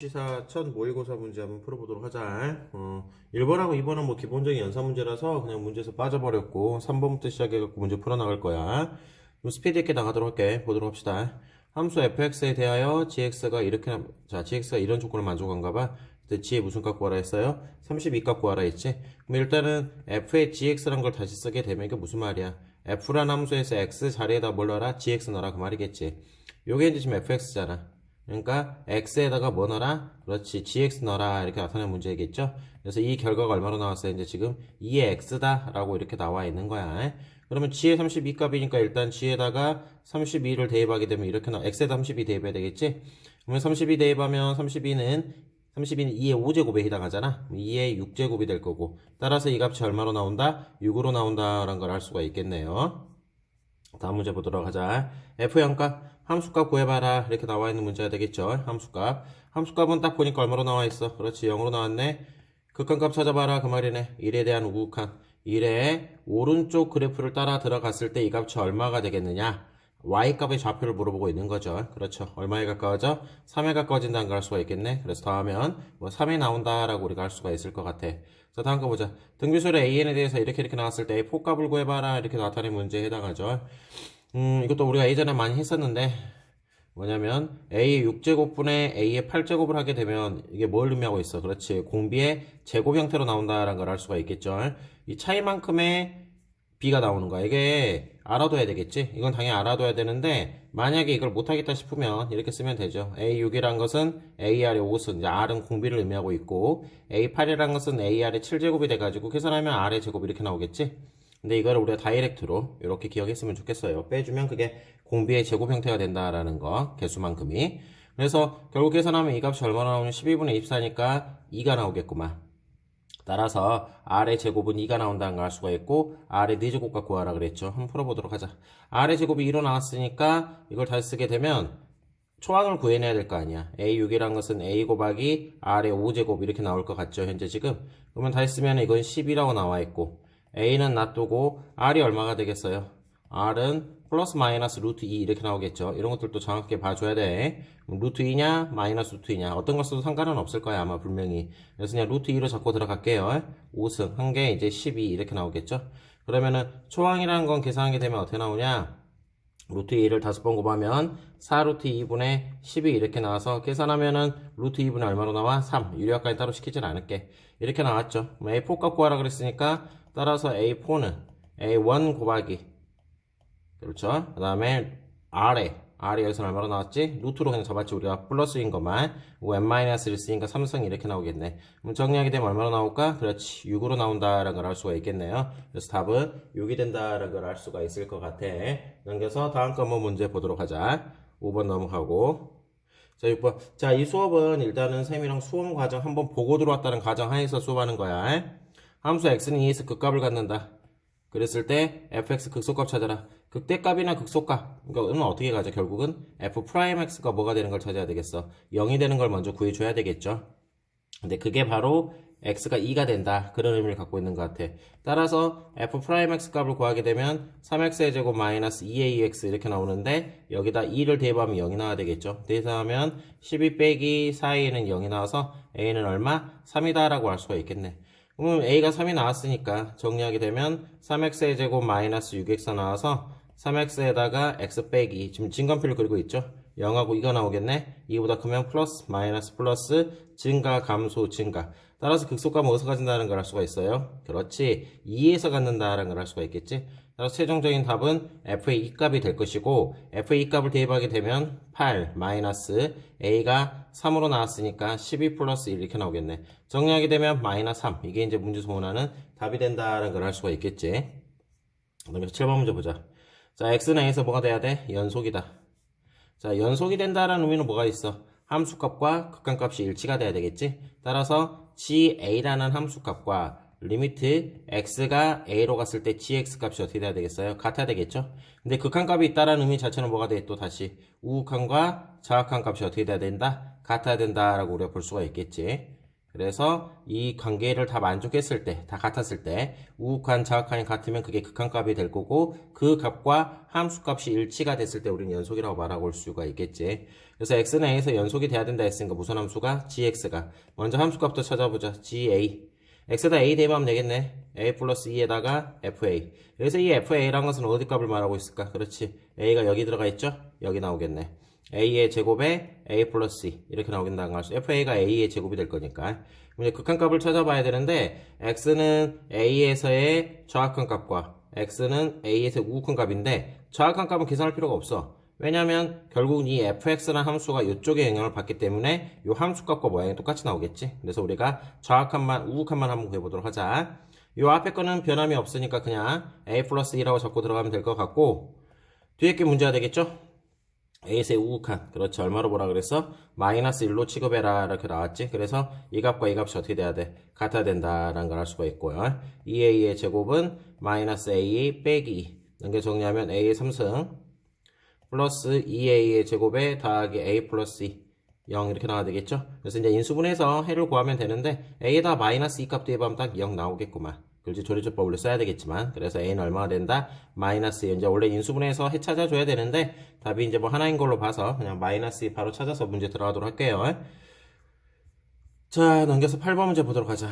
시사 첫 모의고사 문제 한번 풀어보도록 하자. 1번하고 2번은 뭐 기본적인 연산 문제라서 그냥 문제에서 빠져버렸고 3번부터 시작해갖고 문제 풀어나갈 거야. 좀 스피드 있게 나가도록 할게. 보도록 합시다. 함수 fx에 대하여 gx가 이렇게 gx가 이런 조건을 만족한가 봐. 그때 g의 무슨 값 구하라 했어요? 32 값 구하라 했지? 그럼 일단은 f의 gx라는 걸 다시 쓰게 되면 이게 무슨 말이야? f란 함수에서 x 자리에다 뭘 넣어라? gx 넣어라 그 말이겠지. 요게 이제 지금 fx잖아. 그러니까 x에다가 뭐 넣어라? 그렇지, gx 넣어라 이렇게 나타낸 문제겠죠. 그래서 이 결과가 얼마로 나왔어요? 이제 지금 2의 x다 라고 이렇게 나와 있는 거야. 그러면 g의 32 값이니까 일단 g에다가 32를 대입하게 되면 이렇게 x에다 32 대입해야 되겠지. 그러면 32 대입하면 32는 2의 5제곱에 해당하잖아. 2의 6제곱이 될 거고, 따라서 이 값이 얼마로 나온다? 6으로 나온다라는 걸 알 수가 있겠네요. 다음 문제 보도록 하자. f0값 함수값 구해봐라 이렇게 나와 있는 문제가 되겠죠. 함수값은 딱 보니까 얼마로 나와 있어? 그렇지, 0으로 나왔네. 극한값 찾아봐라 그 말이네. 1에 대한 우극한 1의 오른쪽 그래프를 따라 들어갔을 때 이 값이 얼마가 되겠느냐? y값의 좌표를 물어보고 있는 거죠. 그렇죠, 얼마에 가까워져? 3에 가까워진다는 걸 알 수가 있겠네. 그래서 더하면 뭐 3이 나온다라고 우리가 알 수가 있을 것 같아. 자, 다음 거 보자. 등비수로 an에 대해서 이렇게 나왔을 때 a4값을 구해봐라 이렇게 나타낸 문제에 해당하죠. 이것도 우리가 예전에 많이 했었는데, 뭐냐면 a의 6제곱분의 a의 8제곱을 하게 되면 이게 뭘 의미하고 있어? 그렇지, 공비의 제곱 형태로 나온다라는 걸 알 수가 있겠죠. 이 차이만큼의 b가 나오는 거야. 이게 알아둬야 되겠지. 이건 당연히 알아둬야 되는데, 만약에 이걸 못하겠다 싶으면 이렇게 쓰면 되죠. a6이란 것은 ar의 5승, 이제 r은 공비를 의미하고 있고, a8이란 것은 ar의 7제곱이 돼가지고 계산하면 r의 제곱 이렇게 나오겠지. 근데 이걸 우리가 다이렉트로 이렇게 기억했으면 좋겠어요. 빼주면 그게 공비의 제곱 형태가 된다라는 거, 개수만큼이. 그래서 결국 계산하면 이 값이 얼마나 나오면 12분의 24니까 2가 나오겠구만. 따라서 r의 제곱은 2가 나온다는 걸 알 수가 있고, r의 4제곱값 구하라 그랬죠. 한번 풀어보도록 하자. r의 제곱이 2로 나왔으니까 이걸 다시 쓰게 되면 초항을 구해내야 될 거 아니야. a6이란 것은 a 곱하기 r의 5제곱 이렇게 나올 것 같죠, 현재 지금. 그러면 다시 쓰면 이건 10이라고 나와 있고, a는 놔두고 r이 얼마가 되겠어요? r은 플러스 마이너스 루트 2 이렇게 나오겠죠. 이런 것들도 정확하게 봐줘야 돼. 루트 2냐 마이너스 루트 2냐 어떤 걸 써도 상관은 없을 거야 아마 분명히. 그래서 그냥 루트 2로 잡고 들어갈게요. 5승 한 개 이제 12 이렇게 나오겠죠. 그러면은 초항이라는 건 계산하게 되면 어떻게 나오냐? 루트 2를 5번 곱하면 4루트 2분의 12 이렇게 나와서 계산하면은 루트 2분의 얼마로 나와? 3. 유리화까지 따로 시키진 않을게. 이렇게 나왔죠. A4 값 구하라 그랬으니까 따라서 A4는 A1 곱하기, 그렇죠, 그 다음에 R이 여기서 얼마로 나왔지? 루트로 그냥 잡았지 우리가. 플러스인 것만. n-를 쓰니까 3승 이렇게 나오겠네. 그럼 정리하게 되면 얼마로 나올까? 그렇지, 6으로 나온다라는 걸 알 수가 있겠네요. 그래서 답은 6이 된다라는 걸 알 수가 있을 것 같아. 넘겨서 다음 거 한번 문제 보도록 하자. 5번 넘어가고. 자, 6번. 자, 이 수업은 일단은 쌤이랑 수험 과정 한번 보고 들어왔다는 가정 하에서 수업하는 거야. 함수 x는 2에서 극값을 갖는다. 그랬을 때 fx 극소값 찾아라. 극대값이나 극소값, 이거는 어떻게 가죠? 결국은 f'x가 뭐가 되는 걸 찾아야 되겠어. 0이 되는 걸 먼저 구해줘야 되겠죠. 근데 그게 바로 x가 2가 된다, 그런 의미를 갖고 있는 것 같아. 따라서 f'x 값을 구하게 되면 3x의 제곱 마이너스 2ax 이렇게 나오는데, 여기다 2를 대입하면 0이 나와야 되겠죠. 대입하면 12 빼기 4a는 0이 나와서 a는 얼마? 3이다 라고 할 수가 있겠네. 그러면 a가 3이 나왔으니까 정리하게 되면 3x의 제곱 마이너스 6x 나와서 3x에다가 x 빼기, 지금 증간표를 그리고 있죠. 0하고 2가 나오겠네. 2보다 크면 플러스 마이너스 플러스 증가 감소 증가. 따라서 극소값은 어디서 가진다는 걸 알 수가 있어요. 그렇지, 2에서 갖는다는 걸 알 수가 있겠지. 따라서 최종적인 답은 f의 2값이 될 것이고, f의 2값을 대입하게 되면 8 마이너스 a가 3으로 나왔으니까 12 플러스 1 이렇게 나오겠네. 정리하게 되면 마이너스 3. 이게 이제 문제 소원하는 답이 된다는 걸 알 수가 있겠지. 그다음에 7번 문제 보자. 자, x는 a에서 뭐가 돼야 돼? 연속이다. 자, 연속이 된다라는 의미는 뭐가 있어? 함수값과 극한값이 일치가 돼야 되겠지. 따라서 ga라는 함수값과 리미트 x가 a로 갔을 때 gx 값이 어떻게 돼야 되겠어요? 같아야 되겠죠. 근데 극한값이 있다라는 의미 자체는 뭐가 돼? 또 다시 우극한과 좌극한 값이 어떻게 돼야 된다? 같아야 된다라고 우리가 볼 수가 있겠지. 그래서 이 관계를 다 만족했을 때, 다 같았을 때 우극한, 자극한이 같으면 그게 극한값이 될 거고 그 값과 함수값이 일치가 됐을 때 우리는 연속이라고 말하고 올 수가 있겠지. 그래서 x는 a에서 연속이 돼야 된다 했으니까 무슨 함수가? gx가. 먼저 함수값부터 찾아보자. ga. x에다 a 대입하면 되겠네. a 플러스 2에다가 fa. 그래서 이 fa라는 것은 어디 값을 말하고 있을까? 그렇지. a가 여기 들어가 있죠? 여기 나오겠네. a의 제곱에 a 플러스 2 이렇게 나오겠다는 거죠. fa가 a의 제곱이 될 거니까. 이제 극한값을 찾아봐야 되는데 x는 a에서의 정확한 값과 x는 a에서의 우극한 값인데 정확한 값은 계산할 필요가 없어. 왜냐면 결국 이 fx라는 함수가 이쪽에 영향을 받기 때문에 이 함수값과 모양이 똑같이 나오겠지. 그래서 우리가 정확한만 우극한만 한번 구해보도록 하자. 이 앞에 거는 변함이 없으니까 그냥 a 플러스 2라고 적고 들어가면 될 것 같고 뒤에 게 문제가 되겠죠. a에서의 우극한. 그렇지. 얼마로 보라 그랬어? 마이너스 1로 취급해라. 이렇게 나왔지. 그래서 이 값과 이 값이 어떻게 돼야 돼? 같아야 된다라는 걸 알 수가 있고요. 2a의 제곱은 마이너스 a 빼기 2. 이게 정리하면 a의 3승 플러스 2a의 제곱에 더하기 a 플러스 2. 0 이렇게 나와야 되겠죠? 그래서 이제 인수분해서 해를 구하면 되는데 a에다 마이너스 2 값 대입하면 딱 0 나오겠구만. 그렇지. 조리조법 원래 써야 되겠지만 그래서 a는 얼마가 된다? 마이너스 2. 이제 원래 인수분해해서 해 찾아줘야 되는데 답이 이제 뭐 하나인 걸로 봐서 그냥 마이너스 2 바로 찾아서 문제 들어가도록 할게요. 자, 넘겨서 8번 문제 보도록 하자.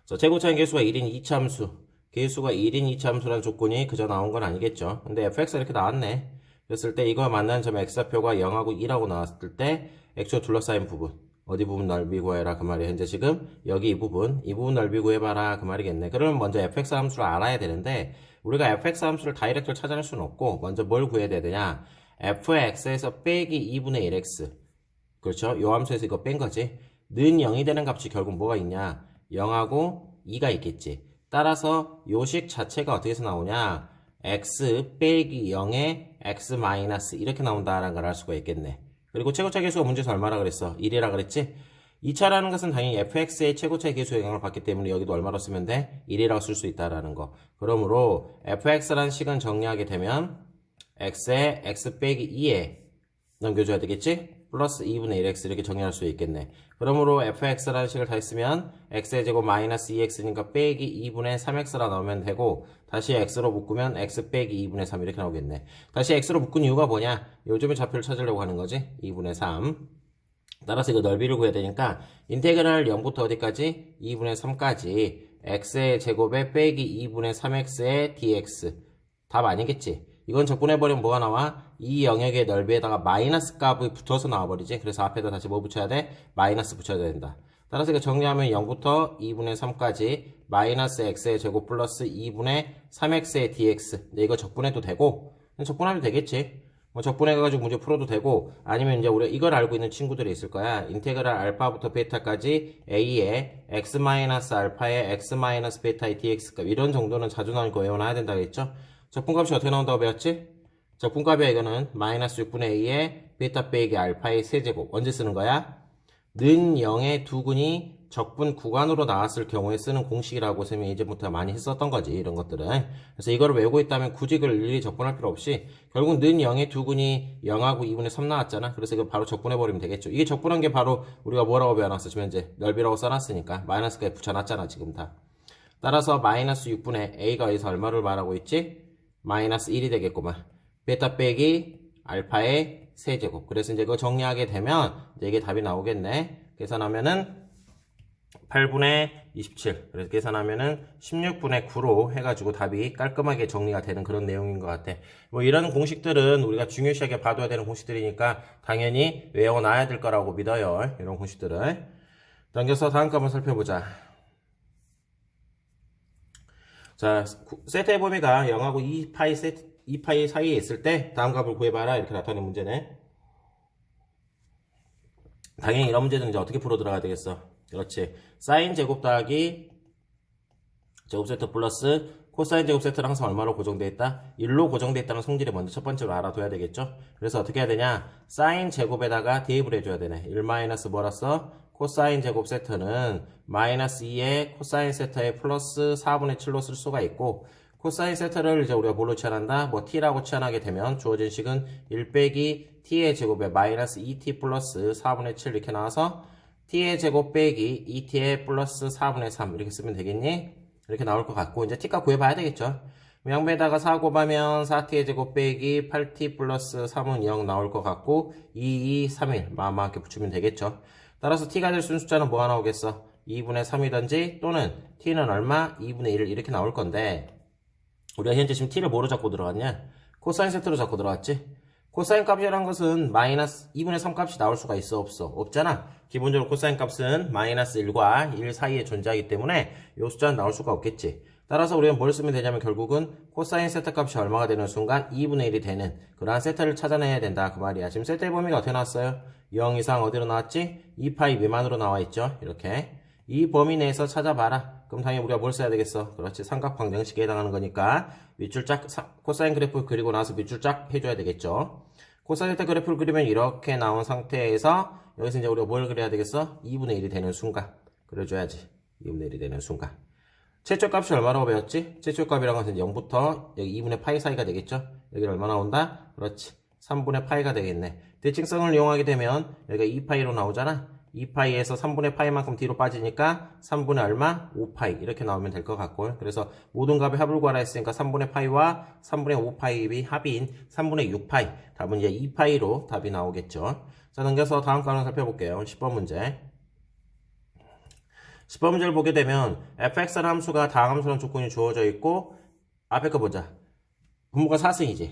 자, 최고차인 개수가 1인 2차함수. 개수가 1인 2차함수라는 조건이 그저 나온 건 아니겠죠. 근데 fx가 이렇게 나왔네. 그랬을 때 이거 만나는 점 x좌표가 0하고 2라고 나왔을 때 x로 둘러싸인 부분. 어디 부분 넓이 구해라 그 말이야. 현재 지금 여기 이 부분 넓이 구해봐라 그 말이겠네. 그러면 먼저 fx 함수를 알아야 되는데 우리가 fx 함수를 다이렉트로 찾아낼 수는 없고 먼저 뭘 구해야 되냐. fx에서 빼기 2분의 1x. 그렇죠. 요 함수에서 이거 뺀 거지. 는 0이 되는 값이 결국 뭐가 있냐. 0하고 2가 있겠지. 따라서 요식 자체가 어떻게 해서 나오냐. x 빼기 0에 x 마이너스 이렇게 나온다라는 걸 알 수가 있겠네. 그리고 최고차 계수가 문제에서 얼마라 그랬어? 1이라 그랬지? 2차라는 것은 당연히 fx의 최고차의 계수의 영향을 받기 때문에 여기도 얼마로 쓰면 돼? 1이라고 쓸 수 있다라는 거. 그러므로 fx라는 식은 정리하게 되면 x에 x 빼기 2에 넘겨줘야 되겠지? 플러스 2분의 1x 이렇게 정리할 수 있겠네. 그러므로 fx라는 식을 다 했으면 x의 제곱 마이너스 2x니까 빼기 2분의 3x라 나오면 되고 다시 x로 묶으면 x 빼기 2분의 3 이렇게 나오겠네. 다시 x로 묶은 이유가 뭐냐? 요즘에 좌표를 찾으려고 하는 거지. 2분의 3. 따라서 이거 넓이를 구해야 되니까 인테그랄 0부터 어디까지? 2분의 3까지 x의 제곱에 빼기 2분의 3x의 dx. 답 아니겠지? 이건 적분해버리면 뭐가 나와? 이 영역의 넓이에다가 마이너스 값이 붙어서 나와버리지. 그래서 앞에다 다시 뭐 붙여야 돼? 마이너스 붙여야 된다. 따라서 이거 정리하면 0부터 2분의 3까지 마이너스 x의 제곱 플러스 2분의 3x의 dx. 근데 이거 적분해도 되고 적분하면 되겠지. 뭐 적분해가지고 문제 풀어도 되고 아니면 이제 우리가 이걸 알고 있는 친구들이 있을 거야. 인테그랄 알파부터 베타까지 a의 x 마이너스 알파의 x 마이너스 베타의 dx 값 이런 정도는 자주 나오니까 외워놔야 된다고 했죠. 적분값이 어떻게 나온다고 배웠지? 적분값이야 이거는 마이너스 6분의 a의 베타 빼기 알파의 세제곱. 언제 쓰는 거야? 는 0의 두근이 적분 구간으로 나왔을 경우에 쓰는 공식이라고 쌤이 이제부터 많이 했었던 거지 이런 것들은. 그래서 이거를 외우고 있다면 굳이 그걸 일일이 적분할 필요 없이 결국 는 0의 두근이 0하고 2분의 3 나왔잖아. 그래서 이거 바로 적분해버리면 되겠죠. 이게 적분한 게 바로 우리가 뭐라고 배워놨어? 지금 현재 넓이라고 써놨으니까 마이너스까지 붙여놨잖아 지금 다. 따라서 마이너스 6분의 a가 여기서 얼마를 말하고 있지? 마이너스 1이 되겠구만. 베타 빼기 알파의 세제곱. 그래서 이제 그거 정리하게 되면 이제 이게 답이 나오겠네. 계산하면은 8분의 27. 그래서 계산하면은 16분의 9로 해가지고 답이 깔끔하게 정리가 되는 그런 내용인 것 같아. 뭐 이런 공식들은 우리가 중요시하게 봐둬야 되는 공식들이니까 당연히 외워놔야 될 거라고 믿어요. 이런 공식들을. 넘겨서 다음 거 한번 살펴보자. 자, 세트의 범위가 0하고 2파이 사이에 있을 때 다음 값을 구해봐라 이렇게 나타낸 문제네. 당연히 이런 문제는 이제 어떻게 풀어 들어가야 되겠어. 그렇지. 사인 제곱 더하기 제곱 세트 플러스 코사인 제곱 세트는 항상 얼마로 고정되어 있다? 1로 고정되어 있다는 성질을 먼저 첫 번째로 알아둬야 되겠죠. 그래서 어떻게 해야 되냐? 사인 제곱에다가 대입을 해줘야 되네. 1 마이너스 뭐라서? 코사인 제곱 세트는 마이너스 2의 코사인 세타의 플러스 4분의 7로 쓸 수가 있고 코사인 세타를 이제 우리가 뭘로 치환한다? 뭐 t라고 치환하게 되면 주어진 식은 1 빼기 t의 제곱에 마이너스 2t 플러스 4분의 7 이렇게 나와서 t의 제곱 빼기 2t의 플러스 4분의 3 이렇게 쓰면 되겠니? 이렇게 나올 것 같고 이제 t값 구해봐야 되겠죠. 양배에다가 4 곱하면 4t의 제곱 빼기 8t 플러스 3은 0 나올 것 같고 2, 2, 3일 마음맞게 붙이면 되겠죠. 따라서 t가 될 수 있는 숫자는 뭐가 나오겠어? 2분의 3이든지 또는 t는 얼마? 2분의 1 이렇게 나올 건데 우리가 현재 지금 t를 뭐로 잡고 들어갔냐? 코사인 세트로 잡고 들어갔지? 코사인 값이라는 것은 마이너스 2분의 3 값이 나올 수가 있어 없어? 없잖아. 기본적으로 코사인 값은 마이너스 1과 1 사이에 존재하기 때문에 이 숫자는 나올 수가 없겠지. 따라서 우리가 뭘 쓰면 되냐면 결국은 코사인 세타 값이 얼마가 되는 순간 2분의 1이 되는 그러한 세타를 찾아내야 된다 그 말이야. 지금 세타의 범위가 어떻게 나왔어요? 0 이상 어디로 나왔지? 2파이 미만으로 나와 있죠. 이렇게 이 범위 내에서 찾아봐라. 그럼 당연히 우리가 뭘 써야 되겠어? 그렇지, 삼각형 양식에 해당하는 거니까 밑줄 짝 코사인 그래프 그리고 나서 밑줄 짝 해줘야 되겠죠. 코사인 세타 그래프를 그리면 이렇게 나온 상태에서 여기서 이제 우리가 뭘 그려야 되겠어? 2분의 1이 되는 순간 그려줘야지. 2분의 1이 되는 순간 최초값이 얼마라고 배웠지? 최초값이란 것은 0부터 여기 2분의 파이 사이가 되겠죠? 여기 얼마 나온다? 그렇지, 3분의 파이가 되겠네. 대칭성을 이용하게 되면 여기가 2파이로 나오잖아. 2파이에서 3분의 파이만큼 뒤로 빠지니까 3분의 얼마? 5파이 이렇게 나오면 될 것 같고 그래서 모든 값의 합을 구하라 했으니까 3분의 파이와 3분의 5파이의 합인 3분의 6파이 답은 이제 2파이로 답이 나오겠죠. 자, 넘겨서 다음 거 하나 살펴볼게요. 10번 문제. 10번 문제를 보게 되면 fx라는 함수가 다항 함수라는 조건이 주어져 있고 앞에 거 보자. 분모가 4승이지.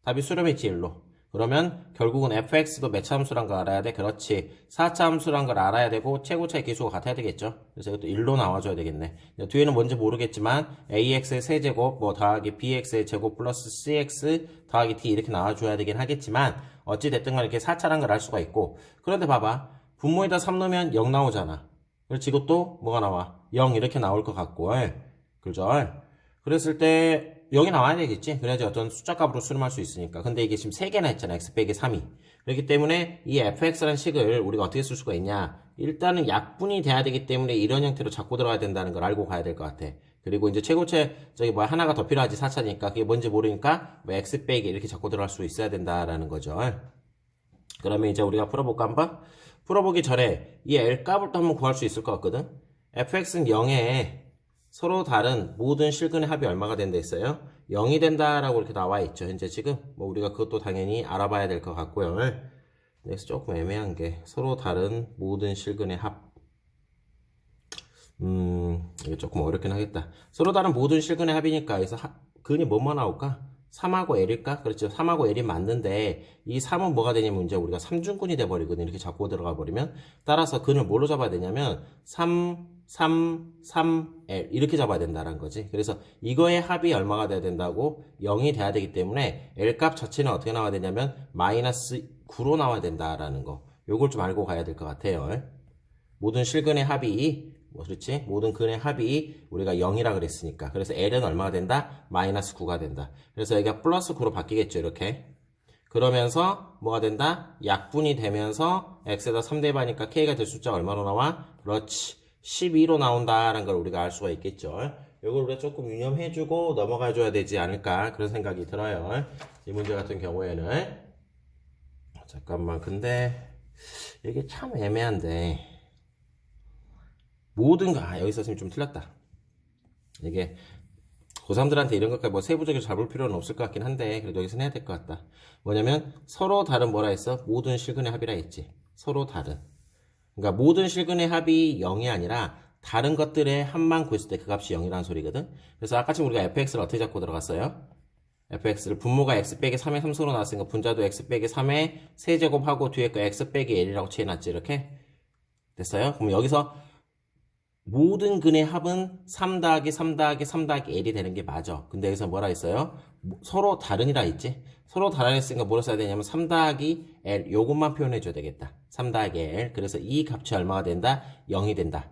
답이 수렴했지 1로. 그러면 결국은 fx도 몇 차 함수란 걸 알아야 돼? 그렇지. 4차 함수란 걸 알아야 되고 최고차의 기수가 같아야 되겠죠. 그래서 이것도 1로 나와줘야 되겠네. 뒤에는 뭔지 모르겠지만 ax의 세제곱 뭐 더하기 bx의 제곱 플러스 cx 더하기 d 이렇게 나와줘야 되긴 하겠지만 어찌 됐든 간에 이렇게 4차란 걸 알 수가 있고 그런데 봐봐. 분모에다 3 넣으면 0 나오잖아. 그렇지, 이것도 뭐가 나와? 0 이렇게 나올 것 같고 그죠? 그랬을 때 0이 나와야 되겠지. 그래야지 어떤 숫자 값으로 수렴할 수 있으니까. 근데 이게 지금 3개나 있잖아. x 빼기 3이. 그렇기 때문에 이 fx라는 식을 우리가 어떻게 쓸 수가 있냐. 일단은 약분이 돼야 되기 때문에 이런 형태로 잡고 들어가야 된다는 걸 알고 가야 될 것 같아. 그리고 이제 최고체 하나가 더 필요하지 4차니까 그게 뭔지 모르니까 x 빼기 이렇게 잡고 들어갈 수 있어야 된다라는 거죠. 그러면 이제 우리가 풀어볼까 한번? 풀어보기 전에 이 L 값을 또 한번 구할 수 있을 것 같거든. fx는 0에 서로 다른 모든 실근의 합이 얼마가 된다 했어요? 0이 된다라고 이렇게 나와 있죠. 현재 지금 뭐 우리가 그것도 당연히 알아봐야 될 것 같고요. 그래서 조금 애매한 게 서로 다른 모든 실근의 합. 이게 조금 어렵긴 하겠다. 서로 다른 모든 실근의 합이니까 그래서 근이 뭐만 나올까? 3하고 L일까? 그렇죠. 3하고 L이 맞는데 이 3은 뭐가 되냐면 이제 우리가 3중근이 돼버리거든. 이렇게 잡고 들어가 버리면. 따라서 근을 뭘로 잡아야 되냐면 3, 3L 이렇게 잡아야 된다는 거지. 그래서 이거의 합이 얼마가 돼야 된다고? 0이 돼야 되기 때문에 L 값 자체는 어떻게 나와야 되냐면 마이너스 9로 나와야 된다라는 거. 요걸 좀 알고 가야 될 것 같아요. 모든 실근의 합이 그렇지? 모든 근의 합이 우리가 0이라 그랬으니까. 그래서 L은 얼마가 된다? 마이너스 9가 된다. 그래서 여기가 플러스 9로 바뀌겠죠. 이렇게. 그러면서 뭐가 된다? 약분이 되면서 x에다 3대입하니까 k가 될 숫자가 얼마로 나와? 그렇지. 12로 나온다라는 걸 우리가 알 수가 있겠죠. 이걸 우리가 조금 유념해주고 넘어가줘야 되지 않을까 그런 생각이 들어요. 이 문제 같은 경우에는 잠깐만 근데 이게 참 애매한데 모든 거 여기서 선생님 좀 틀렸다. 이게 고3들한테 이런 것까지 뭐 세부적으로 잡을 필요는 없을 것 같긴 한데 그래도 여기서 해야 될 것 같다. 뭐냐면 서로 다른 뭐라 했어? 모든 실근의 합이라 했지. 서로 다른. 그러니까 모든 실근의 합이 0이 아니라 다른 것들의 합만 구했을 때 그 값이 0이라는 소리거든. 그래서 아까처럼 우리가 fx를 어떻게 잡고 들어갔어요? fx를 분모가 x 빼기 3의 3승으로 나왔으니까 분자도 x 빼기 3의 세제곱하고 뒤에 거 x 빼기 l이라고 취해놨지. 이렇게 됐어요? 그럼 여기서 모든 근의 합은 3 더하기 3 더하기 3 더하기 L이 되는 게 맞아. 근데 여기서 뭐라 했어요? 서로 다른이라 했지? 서로 다른 했으니까 뭐로 써야 되냐면 3 더하기 L 요것만 표현해줘야 되겠다. 3 더하기 L. 그래서 이 값이 얼마가 된다? 0이 된다.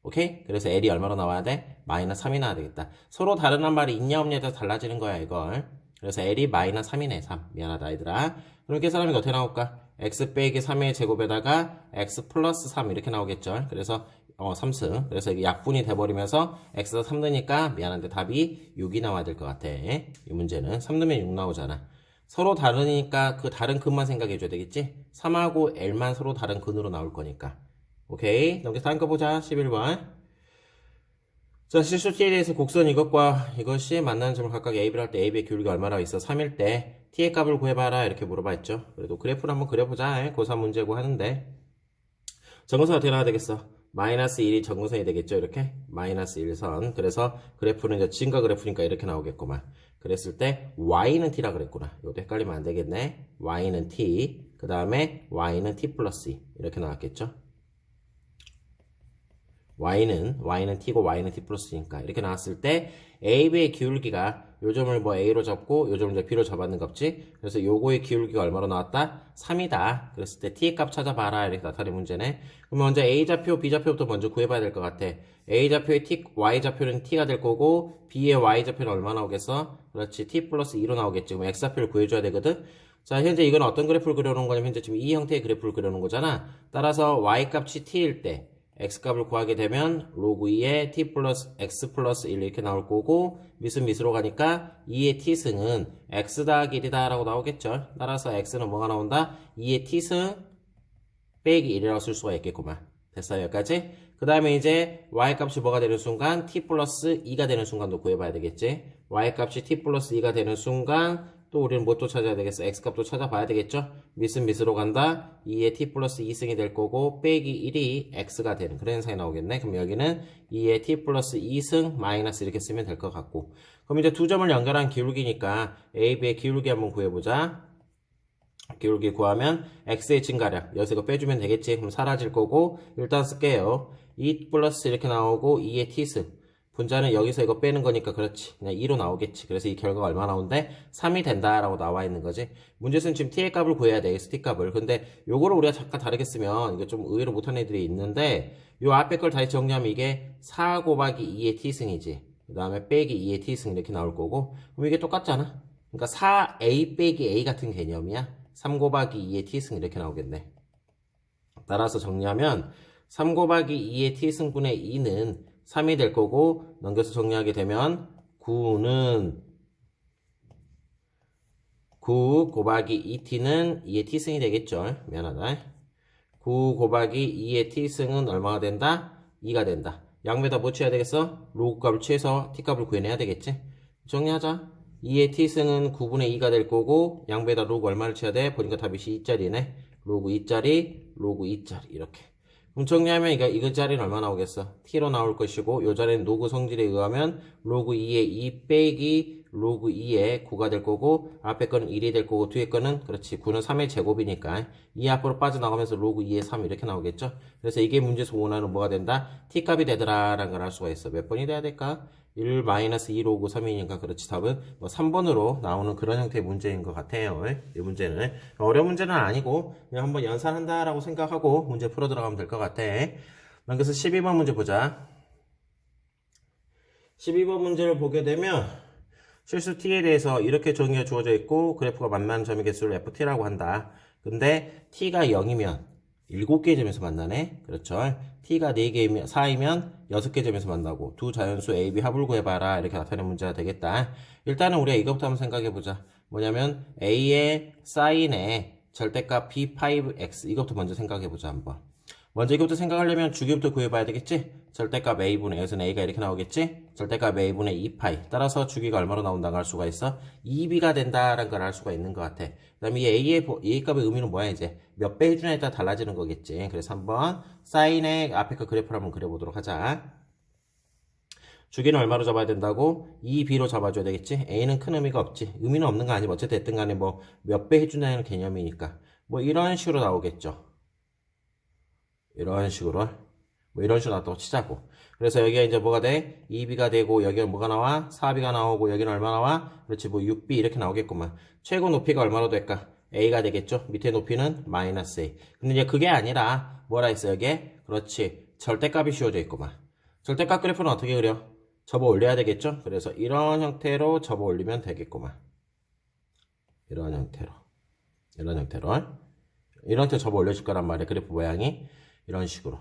오케이? 그래서 L이 얼마로 나와야 돼? 마이너스 3이 나와야 되겠다. 서로 다른한 말이 있냐 없냐에 따라 달라지는 거야 이걸. 그래서 L이 마이너스 3이네 3. 미안하다 얘들아. 그럼 계산하면 어떻게 나올까? x 빼기 3의 제곱에다가 x 플러스 3 이렇게 나오겠죠. 그래서 3승. 그래서 이게 약분이 돼버리면서 x에다 3 넣으니까 미안한데 답이 6이 나와야 될 것 같아. 이 문제는 3 넣으면 6 나오잖아. 서로 다르니까 그 다른 근만 생각해줘야 되겠지? 3하고 L만 서로 다른 근으로 나올 거니까. 오케이. 넘겨서 다음 거 보자. 11번. 자, 실수 t에 대해서 곡선 이것과 이것이 만나는 점을 각각 a, b를 할 때 a, b의 기울기가 얼마나 있어? 3일 때 t의 값을 구해봐라 이렇게 물어봤죠. 그래도 그래프를 한번 그려보자. 고3 문제고 하는데 정근선이 어떻게 나와야 되겠어? 마이너스 1이 정근선이 되겠죠. 이렇게 마이너스 1선. 그래서 그래프는 이제 진과 그래프니까 이렇게 나오겠구만. 그랬을 때 y는 t라 그랬구나. 이것도 헷갈리면 안 되겠네. y는 t, 그 다음에 y는 t 플러스 2 이렇게 나왔겠죠. y는 t고 y는 t 플러스니까 이렇게 나왔을 때 a, b의 기울기가 요 점을 뭐 a로 잡고 요 점을 이제 b로 잡았는 값지. 그래서 요거의 기울기가 얼마로 나왔다? 3이다. 그랬을 때 t의 값 찾아봐라 이렇게 나타낸 문제네. 그럼 먼저 a 좌표, b 좌표부터 먼저 구해봐야 될 것 같아. a 좌표의 t, y 좌표는 t가 될 거고 b의 y 좌표는 얼마 나오겠어? 그렇지, t 플러스 2로 나오겠지. 그럼 x 좌표를 구해줘야 되거든. 자, 현재 이건 어떤 그래프를 그려놓은 거냐면 현재 지금 이 형태의 그래프를 그려놓은 거잖아. 따라서 y 값이 t일 때 x값을 구하게 되면 로그 2의 t 플러스 x 플러스 1 이렇게 나올 거고 밑은 밑으로 가니까 2의 t승은 x 더하기 1이다 라고 나오겠죠. 따라서 x는 뭐가 나온다? 2의 t승 빼기 1이라고 쓸 수가 있겠구만. 됐어요, 여기까지? 그 다음에 이제 y값이 뭐가 되는 순간 t 플러스 2가 되는 순간도 구해봐야 되겠지. y값이 t 플러스 2가 되는 순간 또 우리는 뭐 또 찾아야 되겠어? x값도 찾아봐야 되겠죠? 밑은 밑으로 간다. 2의 t 플러스 2승이 될 거고 빼기 1이 x가 되는 그런 현상이 나오겠네. 그럼 여기는 2의 t 플러스 2승 마이너스 이렇게 쓰면 될 것 같고. 그럼 이제 두 점을 연결한 기울기니까 a, b의 기울기 한번 구해보자. 기울기 구하면 x의 증가량 여기서 이거 빼주면 되겠지. 그럼 사라질 거고 일단 쓸게요. 2 플러스 이렇게 나오고 2의 t승 분자는 여기서 이거 빼는 거니까 그렇지. 그냥 2로 나오겠지. 그래서 이 결과가 얼마 나오는데 3이 된다라고 나와 있는 거지. 문제는 지금 t의 값을 구해야 돼. t 값을. 근데 요거를 우리가 잠깐 다르게 쓰면 이게 좀 의외로 못하는 애들이 있는데 요 앞에 걸 다시 정리하면 이게 4 곱하기 2의 t승이지. 그 다음에 빼기 2의 t승 이렇게 나올 거고 그럼 이게 똑같잖아. 그러니까 4a 빼기 a 같은 개념이야. 3 곱하기 2의 t승 이렇게 나오겠네. 따라서 정리하면 3 곱하기 2의 t승분의 2는 3이 될 거고 넘겨서 정리하게 되면 9는 9 곱하기 2t는 2의 t승이 되겠죠. 미안하다. 9 곱하기 2의 t승은 얼마가 된다? 2가 된다. 양배다 뭐 취해야 되겠어? 로그 값을 취해서 t값을 구해내야 되겠지. 정리하자. 2의 t승은 9분의 2가 될 거고 양배다 로그 얼마를 취해야 돼? 보니까 답이 2짜리네. 로그 2짜리, 로그 2짜리 이렇게. 그럼 정리하면 이거 자리는 얼마 나오겠어? t로 나올 것이고 요 자리는 로그 성질에 의하면 로그 2의 2 빼기 로그 2의 9가 될 거고 앞에 거는 1이 될 거고 뒤에 거는 그렇지 9는 3의 제곱이니까 2 앞으로 빠져나가면서 로그 2의 3 이렇게 나오겠죠? 그래서 이게 문제에서 원하는 뭐가 된다? t값이 되더라 라는 걸 알 수가 있어. 몇 번이 돼야 될까? 1 마이너스 2 로그 3이니까 그렇지 답은 뭐 3번으로 나오는 그런 형태의 문제인 것 같아요. 이 문제는 어려운 문제는 아니고 그냥 한번 연산한다라고 생각하고 문제 풀어 들어가면 될 것 같아. 그래서 12번 문제 보자. 12번 문제를 보게 되면 실수 t에 대해서 이렇게 정의가 주어져 있고 그래프가 만나는 점의 개수를 ft라고 한다. 근데 t가 0이면 7개의 점에서 만나네. 그렇죠. t가 4개이면 4이면 6개 점에서 만나고 두 자연수 a, b 합을 구해봐라 이렇게 나타내는 문제가 되겠다. 일단은 우리가 이것부터 한번 생각해보자. 뭐냐면 a의 사인의 절대값 b5x 이것부터 먼저 생각해보자 한번. 먼저 이것부터 생각하려면 주기부터 구해봐야 되겠지? 절대값 a분의 여기서는 a가 이렇게 나오겠지? 절대값 a분의 2파이 따라서 주기가 얼마로 나온다고 할 수가 있어? 2b가 된다라는 걸 알 수가 있는 것 같아. 그 다음에 이 a 값의 의미는 뭐야 이제? 몇 배 해주냐에 따라 달라지는 거겠지. 그래서 한번 사인의 앞에 그 그래프를 한번 그려보도록 하자. 주기는 얼마로 잡아야 된다고? 2b로 잡아줘야 되겠지? a는 큰 의미가 없지. 의미는 없는 거 아니면 어쨌든 됐든 간에 뭐 몇 배 해주냐는 개념이니까 뭐 이런 식으로 나오겠죠. 이런 식으로 뭐 이런 식으로 나왔다고 치자고. 그래서 여기가 이제 뭐가 돼? 2b가 되고 여기가 뭐가 나와? 4b가 나오고 여기는 얼마 나와? 그렇지 뭐 6b 이렇게 나오겠구만. 최고 높이가 얼마로 될까? a가 되겠죠. 밑에 높이는 마이너스 a. 근데 이제 그게 아니라 뭐라 했어 여기에? 그렇지 절대값이 씌워져 있구만. 절대값 그래프는 어떻게 그려? 접어 올려야 되겠죠. 그래서 이런 형태로 접어 올리면 되겠구만. 이런 형태로 이런 형태로 접어 올려줄 거란 말이야. 그래프 모양이 이런 식으로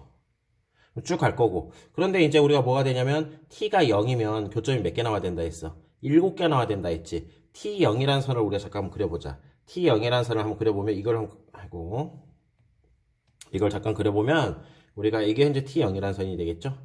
쭉 갈 거고. 그런데 이제 우리가 뭐가 되냐면 t가 0이면 교점이 몇 개 나와야 된다 했어? 7개 나와야 된다 했지. t0이라는 선을 우리가 잠깐 한번 그려보자. t0이라는 선을 한번 그려보면 이걸 한번 아이고 이걸 잠깐 그려보면 우리가 이게 현재 T0이라는 선이 되겠죠?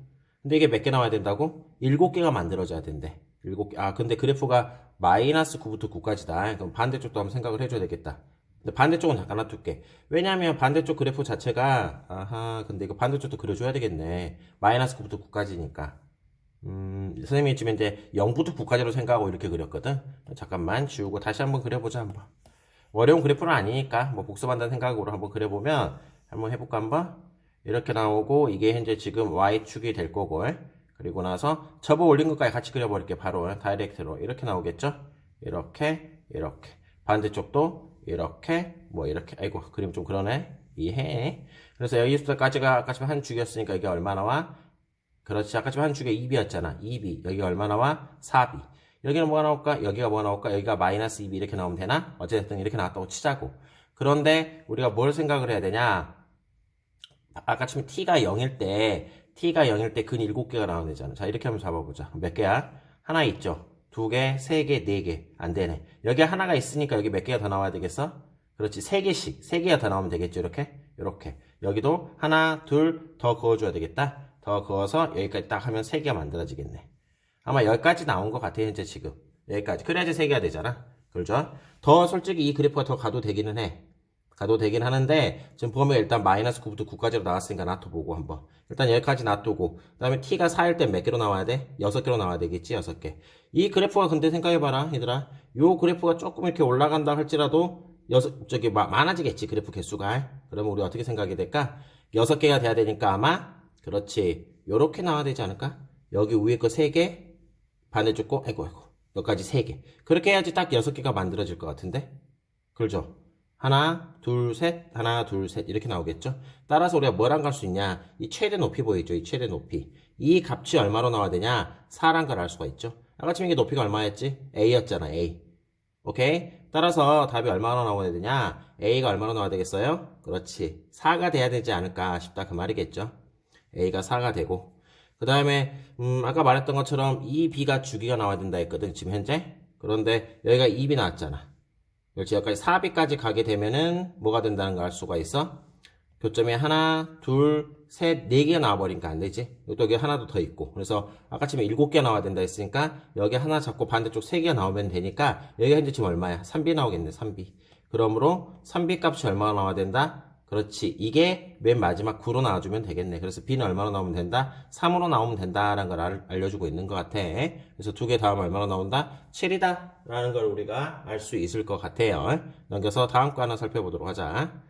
근데 이게 몇 개 나와야 된다고? 7개가 만들어져야 된대. 7개. 아, 근데 그래프가 마이너스 9부터 9까지다. 그럼 반대쪽도 한번 생각을 해줘야 되겠다. 근데 반대쪽은 잠깐 놔둘게. 왜냐면 반대쪽 그래프 자체가, 아하, 근데 이거 반대쪽도 그려줘야 되겠네. 마이너스 9부터 9까지니까. 선생님이 지금 이제 0부터 9까지로 생각하고 이렇게 그렸거든? 잠깐만 지우고 다시 한번 그려보자, 한번. 어려운 그래프는 아니니까, 뭐 복습한다는 생각으로 한번 그려보면, 한번 해볼까, 한번? 이렇게 나오고, 이게 현재 지금 Y축이 될 거고, 그리고 나서 접어 올린 것까지 같이 그려버릴게, 바로. 다이렉트로. 이렇게 나오겠죠? 이렇게, 이렇게. 반대쪽도 이렇게, 뭐 이렇게. 아이고, 그림 좀 그러네. 이해. 그래서 여기서까지가 아까 지금 한 축이었으니까 이게 얼마 나와? 그렇지. 아까 지금 한 축에 2B였잖아. 2B. 여기가 얼마 나와? 4B. 여기는 뭐가 나올까? 여기가 뭐가 나올까? 여기가 마이너스 2B 이렇게 나오면 되나? 어쨌든 이렇게 나왔다고 치자고. 그런데 우리가 뭘 생각을 해야 되냐? 아까 지금 T가 0일 때 근 7개가 나오면 되잖아. 자, 이렇게 한번 잡아보자. 몇 개야? 하나 있죠? 2개, 3개, 4개. 안 되네. 여기 하나가 있으니까 여기 몇 개가 더 나와야 되겠어? 그렇지. 3개씩. 3개가 더 나오면 되겠죠? 이렇게? 이렇게. 여기도 하나, 둘 더 그어줘야 되겠다. 더 그어서 여기까지 딱 하면 3개가 만들어지겠네. 아마 여기까지 나온 것 같아, 현재 지금. 여기까지. 그래야지 3개가 되잖아. 그렇죠? 더 솔직히 이 그래프가 더 가도 되기는 해. 가도 되긴 하는데, 지금 보면 일단 마이너스 9부터 9까지로 나왔으니까 놔둬보고 한번. 일단 여기까지 놔두고, 그 다음에 t가 4일 때 몇 개로 나와야 돼? 6개로 나와야 되겠지, 6개. 이 그래프가 근데 생각해봐라, 얘들아. 요 그래프가 조금 이렇게 올라간다 할지라도, 많아지겠지, 그래프 개수가. 그러면 우리 어떻게 생각이 될까? 6개가 돼야 되니까 아마, 그렇지. 요렇게 나와야 되지 않을까? 여기 위에 거 3개, 반대쪽 거, 아이고. 여기까지 3개. 그렇게 해야지 딱 6개가 만들어질 것 같은데? 그렇죠? 하나, 둘, 셋, 하나, 둘, 셋 이렇게 나오겠죠? 따라서 우리가 뭐랑 갈 수 있냐? 이 최대 높이 보이죠? 이 최대 높이. 이 값이 얼마로 나와야 되냐? 4란 걸 알 수가 있죠? 아까 지금 이게 높이가 얼마였지? A였잖아, A. 오케이? 따라서 답이 얼마나 나와야 되냐? A가 얼마나 나와야 되겠어요? 그렇지. 4가 돼야 되지 않을까 싶다 그 말이겠죠? A가 4가 되고. 그 다음에 아까 말했던 것처럼 이 B가 주기가 나와야 된다 했거든, 지금 현재? 그런데 여기가 2B 나왔잖아. 그렇지. 여기까지 4B까지 가게 되면은 뭐가 된다는 걸 알 수가 있어? 교점이 하나, 둘, 셋, 4개가 나와버리니까 안 되지. 또 여기 하나도 더 있고. 그래서 아까 지금 7개 나와야 된다 했으니까 여기 하나 잡고 반대쪽 3개가 나오면 되니까 여기가 현재 지금 얼마야? 3B 나오겠네, 3B. 그러므로 3B 값이 얼마나 나와야 된다? 그렇지. 이게 맨 마지막 9로 나와주면 되겠네. 그래서 B는 얼마나 나오면 된다? 3으로 나오면 된다라는 걸 알려주고 있는 것 같아. 그래서 2개 다음 얼마나 나온다? 7이다. 라는 걸 우리가 알 수 있을 것 같아요. 넘겨서 다음 거 하나 살펴보도록 하자.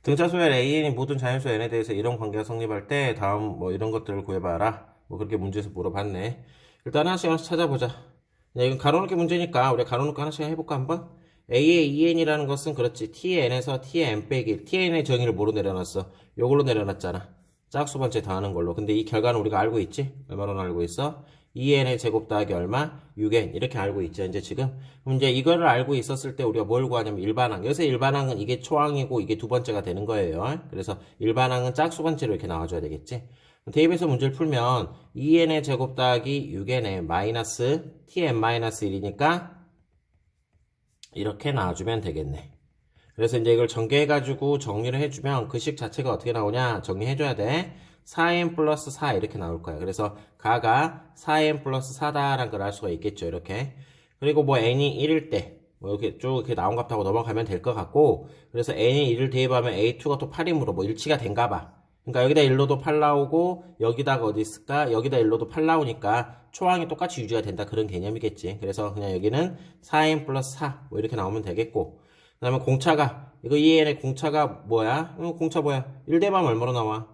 등차수열 AN이 모든 자연수 N에 대해서 이런 관계가 성립할 때 다음 뭐 이런 것들을 구해봐라. 뭐 그렇게 문제에서 물어봤네. 일단 하나씩 찾아보자. 이건 가로놓기 문제니까 우리가 가로놓기 하나씩 해볼까 한번? A의 EN이라는 것은 그렇지. T의 N에서 T의 N 빼기 T의 N의 정의를 뭐로 내려놨어? 요걸로 내려놨잖아. 짝수 번째 더하는 걸로. 근데 이 결과는 우리가 알고 있지? 얼마로 알고 있어? 2n의 제곱 더하기 얼마? 6n 이렇게 알고 있죠 이제 지금. 그럼 이제 이거를 알고 있었을 때 우리가 뭘 구하냐면 일반항. 여기서 일반항은 이게 초항이고 이게 두 번째가 되는 거예요. 그래서 일반항은 짝수 번째로 이렇게 나와줘야 되겠지. 대입해서 문제를 풀면 2n의 제곱 더하기 6n의 마이너스 tn-1이니까 이렇게 나와주면 되겠네. 그래서 이제 이걸 전개해가지고 정리를 해주면 그 식 자체가 어떻게 나오냐? 정리해줘야 돼. 4n 플러스 4 이렇게 나올 거야. 그래서 가가 4n 플러스 4다라는 걸 알 수가 있겠죠. 이렇게. 그리고 뭐 n이 1일 때 뭐 이렇게 쭉 이렇게 나온 값하고 넘어가면 될 것 같고, 그래서 n이 1을 대입하면 a2가 또 8이므로 뭐 일치가 된가 봐. 그러니까 여기다 1로도 8 나오고 여기다가 어디 있을까? 여기다 1로도 8 나오니까 초항이 똑같이 유지가 된다 그런 개념이겠지. 그래서 그냥 여기는 4n 플러스 4 뭐 이렇게 나오면 되겠고, 그 다음에 공차가 이거 2n의 공차가 뭐야? 공차 뭐야? 1대하면 얼마로 나와?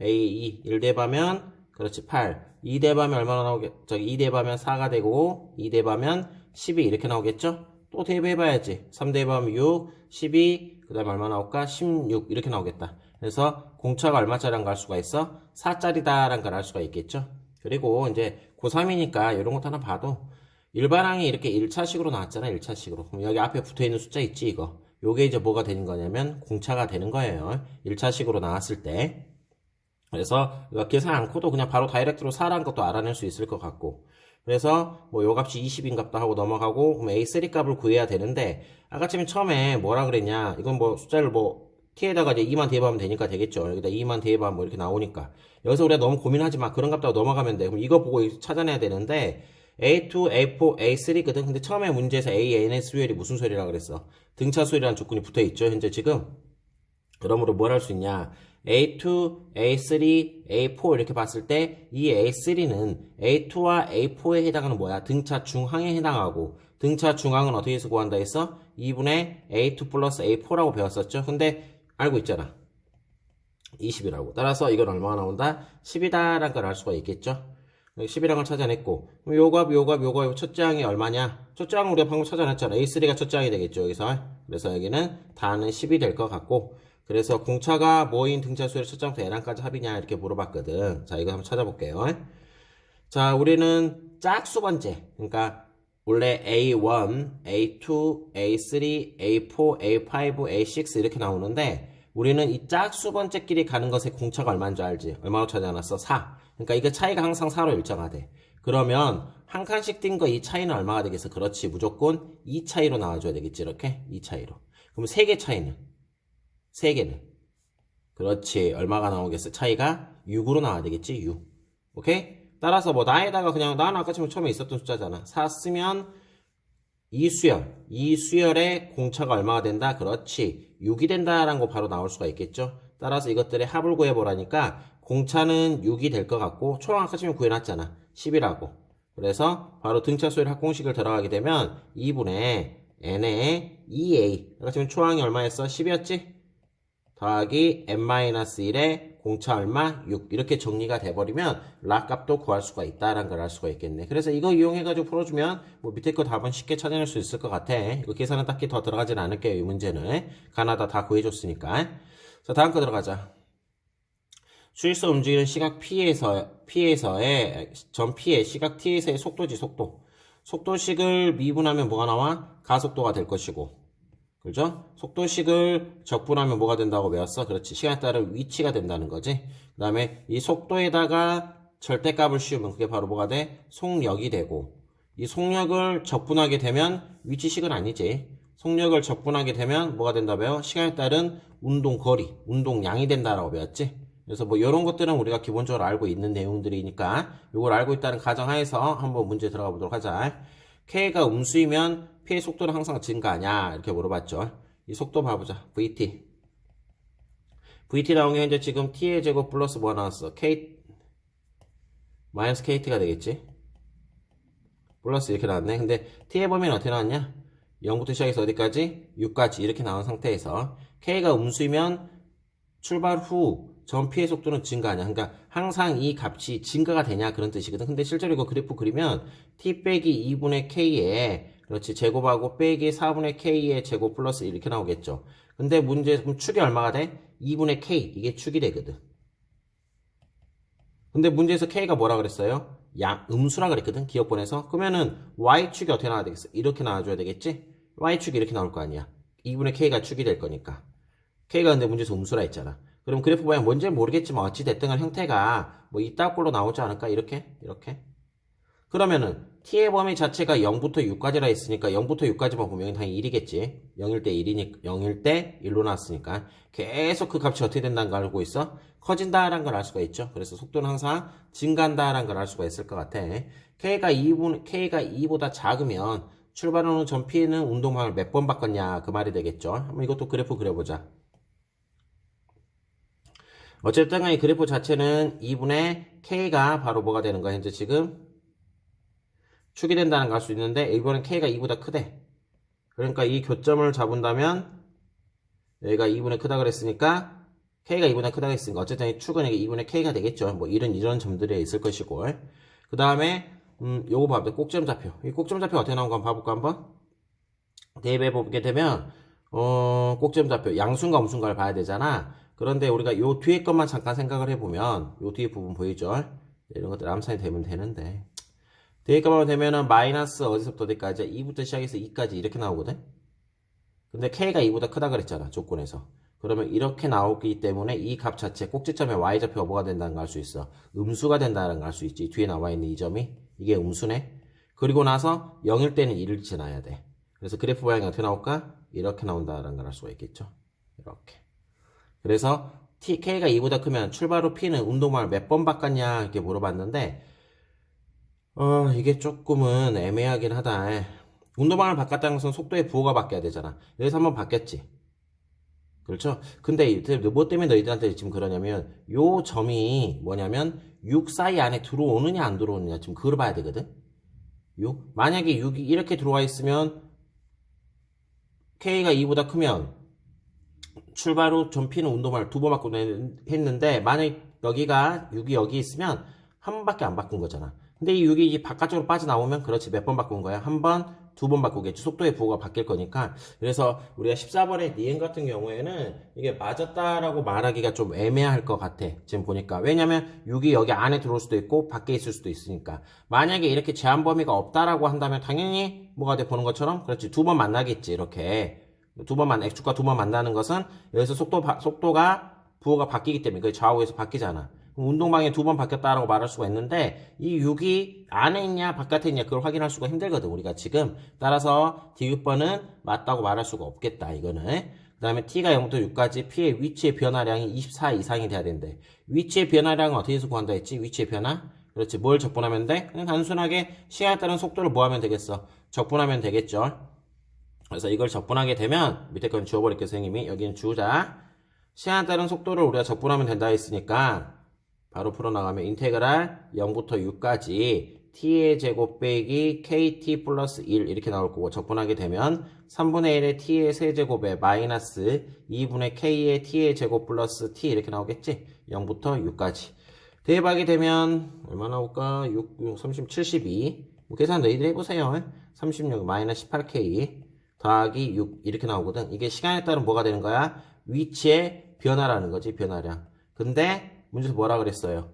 A2 1대하면 그렇지 8 2대하면 얼마나 나오겠? 저기 2대하면 4가 되고 2대하면 12 이렇게 나오겠죠? 또 대입해봐야지. 3대입하면 6, 12, 그 다음에 얼마 나올까? 16 이렇게 나오겠다. 그래서 공차가 얼마짜리란 걸 알 수가 있어? 4짜리다라는 걸 알 수가 있겠죠? 그리고 이제 고3이니까 이런 것도 하나 봐도 일반항이 이렇게 1차식으로 나왔잖아. 1차식으로. 그럼 여기 앞에 붙어있는 숫자 있지 이거. 요게 이제 뭐가 되는 거냐면 공차가 되는 거예요. 1차식으로 나왔을 때. 그래서 계산 않고도 그냥 바로 다이렉트로 4라는 것도 알아낼 수 있을 것 같고, 그래서 뭐 요 값이 20인 값도 하고 넘어가고 그럼 A3 값을 구해야 되는데 아까쯤에 처음에 뭐라 그랬냐 이건 뭐 숫자를 뭐 t에다가 이제 2만 대입하면 되니까 되겠죠. 여기다 2만 대입하면 뭐 이렇게 나오니까 여기서 우리가 너무 고민하지 마. 그런 값다가 넘어가면 돼. 그럼 이거 보고 찾아내야 되는데 A2, A4, A3거든. 근데 처음에 문제에서 A, N의 수열이 무슨 수열이라 그랬어? 등차 수열이라는 조건이 붙어 있죠. 현재 지금. 그러므로 뭘 할 수 있냐? A2, A3, A4 이렇게 봤을 때 이 A3는 A2와 A4에 해당하는 뭐야? 등차 중항에 해당하고 등차 중항은 어떻게 해서 구한다 했어? 2분의 A2 플러스 A4라고 배웠었죠? 근데 알고 있잖아. 20이라고. 따라서 이건 얼마가 나온다? 10이다라는 걸 알 수가 있겠죠? 10이라는 걸 찾아냈고 그럼 요 첫째 항이 얼마냐? 첫째 항은 우리가 방금 찾아냈잖아. A3가 첫째 항이 되겠죠 여기서. 그래서 여기는 다는 10이 될 것 같고 그래서 공차가 뭐인 등차수의 첫째부터 n항까지 합이냐 이렇게 물어봤거든. 자 이거 한번 찾아볼게요. 자 우리는 짝수 번째 그러니까 원래 A1, A2, A3, A4, A5, A6 이렇게 나오는데 우리는 이 짝수 번째끼리 가는 것의 공차가 얼마인 줄 알지? 얼마로 찾아놨어? 4. 그러니까 이거 차이가 항상 4로 일정하대. 그러면 한 칸씩 뛴 거 이 차이는 얼마가 되겠어? 그렇지. 무조건 2 차이로 나와줘야 되겠지. 이렇게 2 차이로. 그럼 3개 차이는? 3개는? 그렇지. 얼마가 나오겠어? 차이가 6으로 나와야 되겠지? 6. 오케이? 따라서 뭐 나에다가 그냥 나는 아까 처음에 있었던 숫자잖아. 4 쓰면 이 수열의 공차가 얼마가 된다? 그렇지. 6이 된다라는 거 바로 나올 수가 있겠죠? 따라서 이것들의 합을 구해보라니까 공차는 6이 될 것 같고 총 아까 지금 구해놨잖아. 10이라고. 그래서 바로 등차 수열 합공식을 들어가게 되면 2분의 n의 2a 아까 지금 초항이 얼마였어? 10이었지? 더하기 n-1의 공차 얼마? 6 이렇게 정리가 돼버리면 라 값도 구할 수가 있다라는 걸 알 수가 있겠네. 그래서 이거 이용해가지고 풀어주면 뭐 밑에 거 답은 쉽게 찾아낼 수 있을 것 같아. 이거 계산은 딱히 더 들어가진 않을게요. 이 문제는 가나다 다 구해줬으니까. 자 다음 거 들어가자. 수일서 움직이는 시각 P에서의 점 P의 시각 T에서의 속도지 속도. 속도식을 미분하면 뭐가 나와? 가속도가 될 것이고 그죠? 속도식을 적분하면 뭐가 된다고 배웠어? 그렇지. 시간에 따른 위치가 된다는 거지. 그 다음에 이 속도에다가 절대값을 씌우면 그게 바로 뭐가 돼? 속력이 되고 이 속력을 적분하게 되면 위치식은 아니지. 속력을 적분하게 되면 뭐가 된다 배워? 시간에 따른 운동거리, 운동량이 된다라고 배웠지. 그래서 뭐 이런 것들은 우리가 기본적으로 알고 있는 내용들이니까 이걸 알고 있다는 가정하에서 한번 문제 들어가 보도록 하자. K가 음수이면 P의 속도는 항상 증가하냐 이렇게 물어봤죠. 이 속도 봐보자. VT 나온 게 현재 지금 T의 제곱 플러스 뭐가 나왔어? K 마이너스 KT가 되겠지. 플러스 이렇게 나왔네. 근데 T의 범위는 어떻게 나왔냐? 0부터 시작해서 어디까지? 6까지 이렇게 나온 상태에서 K가 음수이면 출발 후 전 P의 속도는 증가하냐. 그러니까 항상 이 값이 증가가 되냐 그런 뜻이거든. 근데 실제로 이거 그래프 그리면 T 빼기 2분의 K에 그렇지 제곱하고 빼기 4분의 K의 제곱 플러스 이렇게 나오겠죠. 근데 문제 그럼 축이 얼마가 돼? 2분의 K 이게 축이 되거든. 근데 문제에서 K가 뭐라 그랬어요? 음수라 그랬거든. 기억본에서. 그러면은 Y축이 어떻게 나와야 되겠어? 이렇게 나와줘야 되겠지? Y축이 이렇게 나올 거 아니야. 2분의 K가 축이 될 거니까. K가 근데 문제에서 음수라 했잖아. 그럼 그래프 보면 뭔지 모르겠지만 어찌됐든 간 형태가 뭐 이따구로 나오지 않을까? 이렇게? 그러면은 T의 범위 자체가 0부터 6까지라 했으니까 0부터 6까지만 보면 당연히 1이겠지. 0일 때 1이니까 0일 때 1로 나왔으니까 계속 그 값이 어떻게 된다는 걸 알고 있어? 커진다라는 걸 알 수가 있죠. 그래서 속도는 항상 증가한다라는 걸 알 수가 있을 것 같아. K가 2보다 작으면 출발하는 전 P는 운동방을 몇 번 바꿨냐 그 말이 되겠죠. 한번 이것도 그래프 그려보자. 어쨌든 간에 이 그래프 자체는 2분의 K가 바로 뭐가 되는 거야? 현재 지금 축이 된다는 걸 알 수 있는데 이번엔 K가 2보다 크대. 그러니까 이 교점을 잡은다면 여기가 2분의 크다 그랬으니까 K가 2보다 크다 그랬으니까 어쨌든 이 축은 이게 2분의 K가 되겠죠. 뭐 이런 점들이 있을 것이고 그 다음에 요거 봐봐. 꼭지점좌표. 이 꼭지점좌표 어떻게 나온 거 한번 봐볼까 한번? 대입해 보게 되면 꼭지점좌표 양수인가 음수인가를 봐야 되잖아. 그런데 우리가 요 뒤에 것만 잠깐 생각을 해보면 요 뒤에 부분 보이죠? 이런 것들 암산이 되면 되는데 뒤에 것만 되면은 마이너스 어디서부터 어디까지 2부터 시작해서 2까지 이렇게 나오거든? 근데 K가 2보다 크다 그랬잖아 조건에서. 그러면 이렇게 나오기 때문에 이 값 자체 꼭지점의 Y좌표가 뭐가 된다는 걸 알 수 있어. 음수가 된다는 걸 알 수 있지. 뒤에 나와 있는 이 점이 이게 음수네. 그리고 나서 0일 때는 1을 지나야 돼. 그래서 그래프 모양이 어떻게 나올까? 이렇게 나온다라는 걸 알 수가 있겠죠. 이렇게. 그래서 K가 2보다 크면 출발 후 P는 운동방을 몇 번 바꿨냐 이렇게 물어봤는데 이게 조금은 애매하긴 하다. 운동방을 바꿨다는 것은 속도의 부호가 바뀌어야 되잖아. 여기서 한번 바뀌었지. 그렇죠? 근데 뭐 때문에 너희들한테 지금 그러냐면 요 점이 뭐냐면 6 사이 안에 들어오느냐 안 들어오느냐 지금 그걸 봐야 되거든. 6. 만약에 6이 이렇게 들어와 있으면 K가 2보다 크면 출발 후 점 P는 운동방을 2번 바꾸고 했는데 만약 여기가 6이 여기 있으면 한 번밖에 안 바꾼 거잖아. 근데 이 6이 바깥쪽으로 빠져나오면 그렇지 몇 번 바꾼 거야? 한 번, 두 번 바꾸겠지. 속도의 부호가 바뀔 거니까. 그래서 우리가 14번의 니은 같은 경우에는 이게 맞았다라고 말하기가 좀 애매할 것 같아. 지금 보니까. 왜냐면 6이 여기 안에 들어올 수도 있고 밖에 있을 수도 있으니까. 만약에 이렇게 제한 범위가 없다라고 한다면 당연히 뭐가 돼 보는 것처럼 그렇지. 두 번 만나겠지. 이렇게. X축과 두 번 만나는 것은 여기서 속도가 부호가 바뀌기 때문에 그 좌우에서 바뀌잖아. 운동방에 두 번 바뀌었다라고 말할 수가 있는데 이 6이 안에 있냐 바깥에 있냐 그걸 확인할 수가 힘들거든 우리가 지금. 따라서 D6번은 맞다고 말할 수가 없겠다 이거는. 그 다음에 T가 0부터 6까지 P의 위치의 변화량이 24 이상이 돼야 된대. 위치의 변화량은 어떻게 해서 구한다 했지? 위치의 변화? 그렇지. 뭘 적분하면 돼? 그냥 단순하게 시간에 따른 속도를 뭐 하면 되겠어? 적분하면 되겠죠. 그래서 이걸 적분하게 되면 밑에 건 지워버릴게요 선생님이. 여기는 지우자. 시간에 따른 속도를 우리가 적분하면 된다 했으니까 바로 풀어나가면 인테그랄 0부터 6까지 t의 제곱 빼기 kt 플러스 1 이렇게 나올 거고 적분하게 되면 3분의 1의 t의 세제곱에 마이너스 2분의 k의 t의 제곱 플러스 t 이렇게 나오겠지? 0부터 6까지 대입하게 되면 얼마 나올까? 6, 30, 72 뭐 계산 너희들 해보세요. 36 마이너스 18k 더하기 6 이렇게 나오거든. 이게 시간에 따른 뭐가 되는 거야? 위치의 변화라는 거지 변화량. 근데 문제에서 뭐라 그랬어요?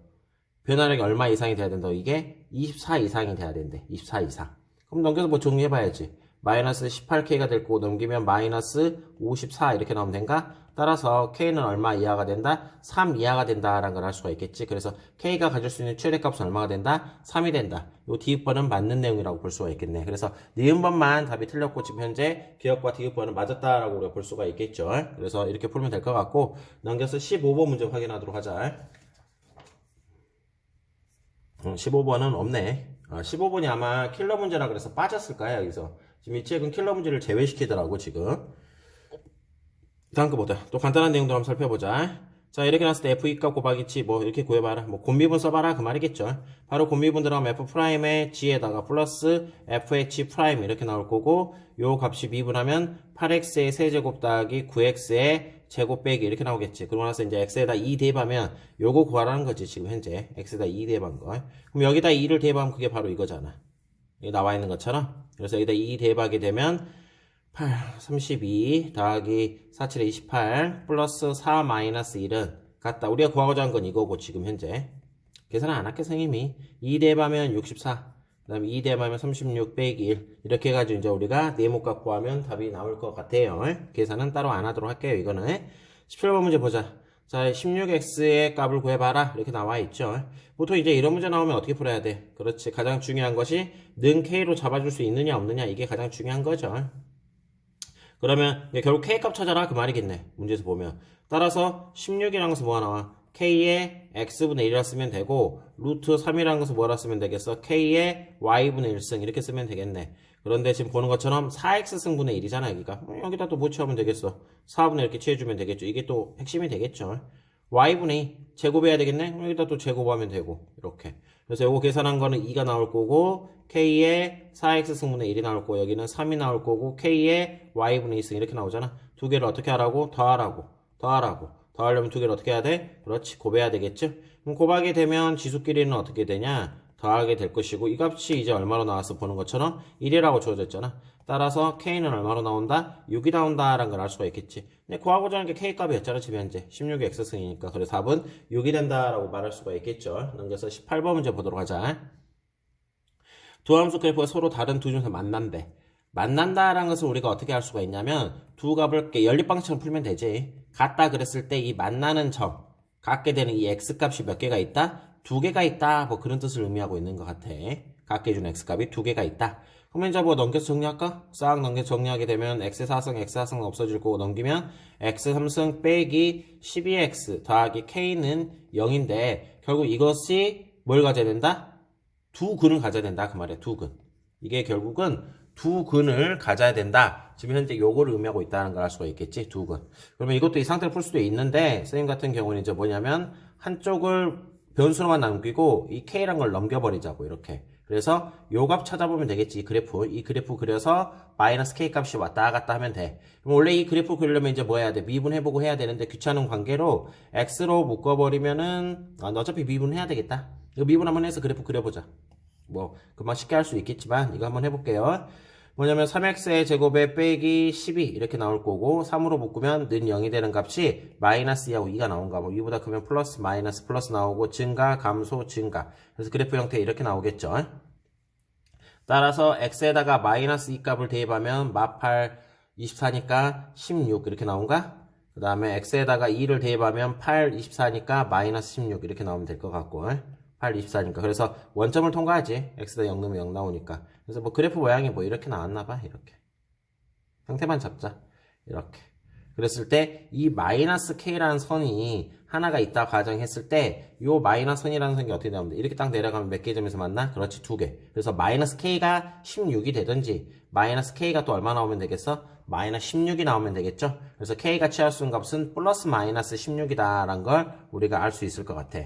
변화량이 얼마 이상이 돼야 된다고? 이게 24 이상이 돼야 된대. 24 이상. 그럼 넘겨서 뭐 정리해봐야지. 마이너스 18K가 될 거고 넘기면 마이너스 54 이렇게 나오면 된가? 따라서 K는 얼마 이하가 된다? 3 이하가 된다라는 걸 알 수가 있겠지. 그래서 K가 가질 수 있는 최대값은 얼마가 된다? 3이 된다. 요 디귿번은 맞는 내용이라고 볼 수가 있겠네. 그래서 니은번만 답이 틀렸고 지금 현재 기억과 디귿번은 맞았다라고 우리가 볼 수가 있겠죠. 그래서 이렇게 풀면 될 것 같고 넘겨서 15번 문제 확인하도록 하자. 15번은 없네. 15번이 아마 킬러 문제라 그래서 빠졌을 거야 여기서. 지금 이 책은 킬러 문제를 제외시키더라고 지금. 다음 거 보자. 또 간단한 내용도 한번 살펴보자. 자 이렇게 나왔을 때 f2 값 곱하기 g 뭐 이렇게 구해봐라. 뭐 곱미분 써봐라 그 말이겠죠. 바로 곱미분 들어가면 f'의 g에다가 플러스 fh 프라임 이렇게 나올 거고 요 값이 미분하면 8x의 세제곱 더하기 9x의 제곱 빼기 이렇게 나오겠지. 그러고 나서 이제 x에다 2 대입하면 요거 구하라는 거지 지금 현재. x에다 2 대입한 거. 그럼 여기다 2를 대입하면 그게 바로 이거잖아. 여기 나와 있는 것처럼. 그래서 여기다 2 대입하게 되면 8, 32 더하기 4, 7에 28 플러스 4 마이너스 1은 같다. 우리가 구하고자 한 건 이거고 지금 현재. 계산 안 할게 선생님이. 2 대입하면 64 그 다음에 2 대입하면 36 빼기 1 이렇게 해가지고 이제 우리가 네모값 구하면 답이 나올 것 같아요. 계산은 따로 안 하도록 할게요. 이거는 17번 문제 보자. 자 16x의 값을 구해봐라 이렇게 나와 있죠. 보통 이제 이런 문제 나오면 어떻게 풀어야 돼? 그렇지. 가장 중요한 것이 는 k로 잡아줄 수 있느냐 없느냐 이게 가장 중요한 거죠. 그러면 결국 k값 찾아라 그 말이겠네. 문제에서 보면. 따라서 16이라는 것은 뭐가 나와? k의 x분의 1이라 쓰면 되고 루트 3이라는 것은 뭐라 쓰면 되겠어? k의 y분의 1승 이렇게 쓰면 되겠네. 그런데 지금 보는 것처럼 4x승분의 1이잖아 여기가. 여기다 또 뭐 취하면 되겠어? 4분의 이렇게 취해주면 되겠죠. 이게 또 핵심이 되겠죠. y분의 2 제곱해야 되겠네? 여기다 또 제곱하면 되고 이렇게. 그래서 요거 계산한 거는 2가 나올 거고 k의 4x승분의 1이 나올 거고 여기는 3이 나올 거고 k의 y분의 2승 이렇게 나오잖아. 두 개를 어떻게 하라고? 더하라고. 더하려면 두 개를 어떻게 해야 돼? 그렇지. 곱해야 되겠죠? 그럼 곱하게 되면 지수끼리는 어떻게 되냐? 더하게 될 것이고 이 값이 이제 얼마로 나와서 보는 것처럼 1이라고 주어져 있잖아. 따라서 k는 얼마로 나온다? 6이 나온다라는 걸 알 수가 있겠지. 근데 구하고자 하는 게 k값이었잖아 지금 현재. 16이 x승이니까. 그래서 답은 6이 된다라고 말할 수가 있겠죠. 넘겨서 18번 문제 보도록 하자. 두 함수 그래프가 서로 다른 두 중에서 만난대. 만난다라는 것을 우리가 어떻게 할 수가 있냐면 두 값을 연립방식처럼 풀면 되지. 같다 그랬을 때 이 만나는 점 갖게 되는 이 x값이 몇 개가 있다? 두 개가 있다. 뭐 그런 뜻을 의미하고 있는 것 같아. 갖게 해준 x값이 두 개가 있다. 그러면 이제 뭐 넘겨서 정리할까? 싹 넘겨서 정리하게 되면 x 4승 x 4승 없어질 거고 넘기면 x 3승 빼기 12x 더하기 k는 0인데 결국 이것이 뭘 가져야 된다? 두 근을 가져야 된다. 그 말이야. 두 근. 이게 결국은 두 근을 가져야 된다. 지금 현재 요거를 의미하고 있다는 걸 알 수가 있겠지. 두 근. 그러면 이것도 이 상태로 풀 수도 있는데 선생님 같은 경우는 이제 뭐냐면 한쪽을 변수로만 남기고 이 k란 걸 넘겨버리자고 이렇게. 그래서 요 값 찾아보면 되겠지. 이 그래프 그려서 마이너스 k 값이 왔다 갔다 하면 돼. 그럼 원래 이 그래프 그리려면 이제 뭐 해야 돼? 미분해보고 해야 되는데 귀찮은 관계로 x로 묶어버리면은 어차피 미분해야 되겠다. 이거 미분 한번 해서 그래프 그려보자. 뭐 금방 쉽게 할 수 있겠지만 이거 한번 해볼게요. 뭐냐면 3x의 제곱에 빼기 12 이렇게 나올 거고 3으로 묶으면 는 0이 되는 값이 마이너스 2하고 2가 나온가 뭐 2보다 크면 플러스 마이너스 플러스 나오고 증가 감소 증가. 그래서 그래프 형태 이렇게 나오겠죠. 따라서 x에다가 마이너스 2 값을 대입하면 마팔 24니까 16 이렇게 나온가? 그 다음에 x에다가 2를 대입하면 8 24니까 마이너스 16 이렇게 나오면 될 것 같고 8 24니까 그래서 원점을 통과하지. x에다 0 넣으면 0 나오니까. 그래서 뭐 그래프 모양이 뭐 이렇게 나왔나봐. 이렇게 형태만 잡자. 이렇게 그랬을 때 이 마이너스 k라는 선이 하나가 있다 가정했을 때 요 마이너스 선이라는 선이 어떻게 나오면 돼? 이렇게 딱 내려가면 몇 개 점에서 만나? 그렇지, 두 개. 그래서 마이너스 k가 16이 되든지 마이너스 k가 또 얼마 나오면 되겠어? 마이너스 16이 나오면 되겠죠? 그래서 k가 취할 수 있는 값은 플러스 마이너스 16이다 라는 걸 우리가 알 수 있을 것 같아.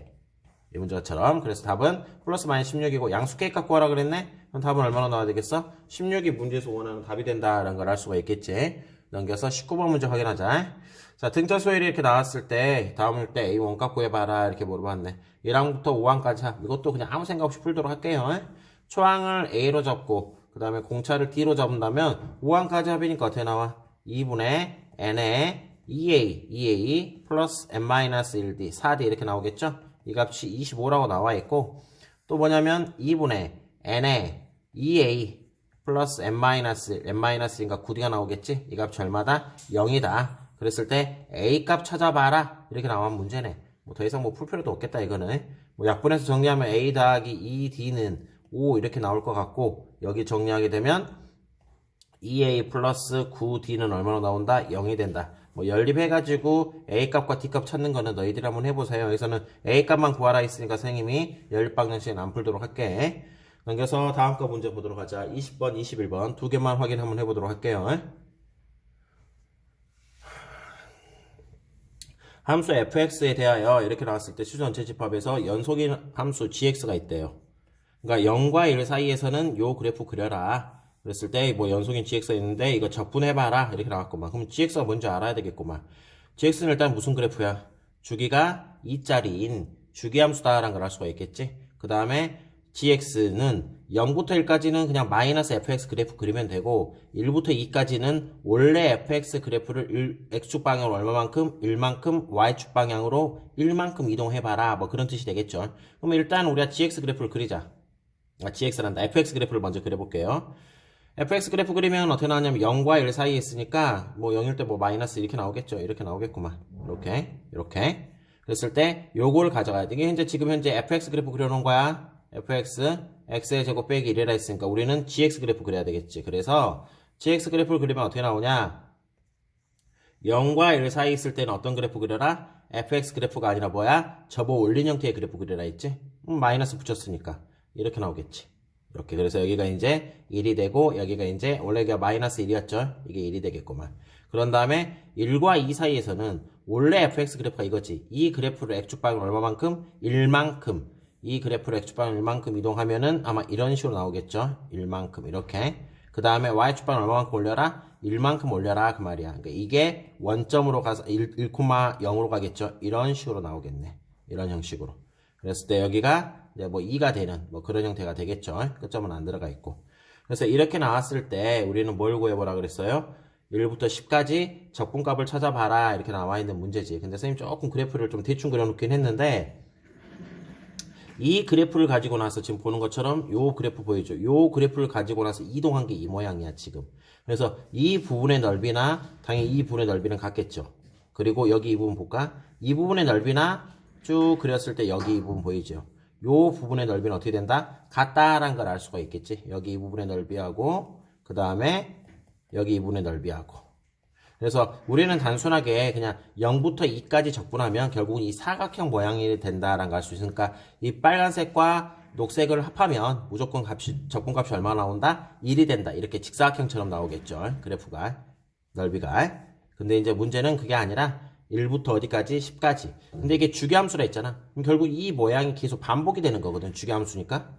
이 문제처럼. 그래서 답은 플러스 마이너스 16이고 양수 k값 구하라 그랬네? 그럼 답은 얼마나 나와야 되겠어? 16이 문제에서 원하는 답이 된다라는 걸 알 수가 있겠지. 넘겨서 19번 문제 확인하자. 자, 등차 수열이 이렇게 나왔을 때 다음일 때 A 원값 구해봐라 이렇게 물어봤네. 1항부터 5항까지 이것도 그냥 아무 생각 없이 풀도록 할게요. 초항을 A로 잡고 그 다음에 공차를 D로 잡는다면 5항까지 합이니까 어떻게 나와? 2분의 N에 2A 플러스 N-1D 4D 이렇게 나오겠죠? 이 값이 25라고 나와 있고 또 뭐냐면 2분의 N에 2A 플러스 N-N가 9D가 나오겠지? 이 값이 얼마다? 0이다. 그랬을 때 A 값 찾아봐라. 이렇게 나온 문제네. 뭐 더 이상 뭐 풀 필요도 없겠다, 이거는. 뭐 약분해서 정리하면 A 더하기 2D는 5 이렇게 나올 것 같고, 여기 정리하게 되면 2A 플러스 9D는 얼마나 나온다? 0이 된다. 뭐 연립해가지고 A 값과 D 값 찾는 거는 너희들이 한번 해보세요. 여기서는 A 값만 구하라 했으니까 선생님이 연립방정식은 안 풀도록 할게. 넘겨서 다음 거 문제 보도록 하자. 20번, 21번 두 개만 확인 한번 해보도록 할게요. 함수 fx에 대하여 이렇게 나왔을 때 수전체 집합에서 연속인 함수 gx가 있대요. 그러니까 0과 1 사이에서는 요 그래프 그려라. 그랬을 때 뭐 연속인 gx가 있는데 이거 적분해봐라. 이렇게 나왔구만. 그럼 gx가 뭔지 알아야 되겠구만. gx는 일단 무슨 그래프야? 주기가 2짜리인 주기함수다라는 걸 알 수가 있겠지. 그 다음에 gx는 0부터 1까지는 그냥 마이너스 fx 그래프 그리면 되고 1부터 2까지는 원래 fx 그래프를 x축 방향으로 얼마만큼? 1만큼 y축 방향으로 1만큼 이동해봐라. 뭐 그런 뜻이 되겠죠. 그럼 일단 우리가 gx 그래프를 그리자. gx란다. fx 그래프를 먼저 그려볼게요. fx 그래프 그리면 어떻게 나왔냐면 0과 1 사이에 있으니까 뭐 0일 때 뭐 마이너스 이렇게 나오겠죠. 이렇게 나오겠구만. 이렇게. 그랬을 때 요거를 가져가야 돼. 이게 지금 현재 fx 그래프 그려놓은 거야. fx, x의 제곱 빼기 1이라 했으니까 우리는 gx 그래프 그려야 되겠지. 그래서 gx 그래프를 그리면 어떻게 나오냐? 0과 1 사이에 있을 때는 어떤 그래프 그려라? fx 그래프가 아니라 뭐야? 접어 올린 형태의 그래프 그려라 했지? 마이너스 붙였으니까 이렇게 나오겠지. 이렇게. 그래서 여기가 이제 1이 되고 여기가 이제 원래 여기가 마이너스 1이었죠? 이게 1이 되겠구만. 그런 다음에 1과 2 사이에서는 원래 fx 그래프가 이거지. 이 그래프를 x축 방향 얼마만큼? 1만큼. 이 그래프를 x축 방향 1만큼 이동하면은 아마 이런 식으로 나오겠죠? 1만큼 이렇게. 그 다음에 y축 방향 얼마만큼 올려라? 1만큼 올려라 그 말이야. 그러니까 이게 원점으로 가서 1,0으로 가겠죠? 이런 식으로 나오겠네. 이런 형식으로. 그랬을 때 여기가 이제 뭐 2가 되는 뭐 그런 형태가 되겠죠? 끝점은 안 들어가 있고. 그래서 이렇게 나왔을 때 우리는 뭘 구해보라 그랬어요? 1부터 10까지 적분값을 찾아봐라 이렇게 나와 있는 문제지. 근데 선생님 조금 그래프를 좀 대충 그려놓긴 했는데 이 그래프를 가지고 나서 지금 보는 것처럼 요 그래프 보이죠? 요 그래프를 가지고 나서 이동한 게 이 모양이야 지금. 그래서 이 부분의 넓이나 당연히 이 부분의 넓이는 같겠죠. 그리고 여기 이 부분 볼까? 이 부분의 넓이나 쭉 그렸을 때 여기 이 부분 보이죠? 요 부분의 넓이는 어떻게 된다? 같다라는 걸 알 수가 있겠지. 여기 이 부분의 넓이하고 그 다음에 여기 이 부분의 넓이하고. 그래서 우리는 단순하게 그냥 0부터 2까지 적분하면 결국은 이 사각형 모양이 된다라는 걸 알 수 있으니까 이 빨간색과 녹색을 합하면 무조건 적분값이 얼마 나온다? 1이 된다. 이렇게 직사각형처럼 나오겠죠. 그래프가, 넓이가. 근데 이제 문제는 그게 아니라 1부터 어디까지? 10까지. 근데 이게 주기함수라 했잖아. 그럼 결국 이 모양이 계속 반복이 되는 거거든. 주기함수니까.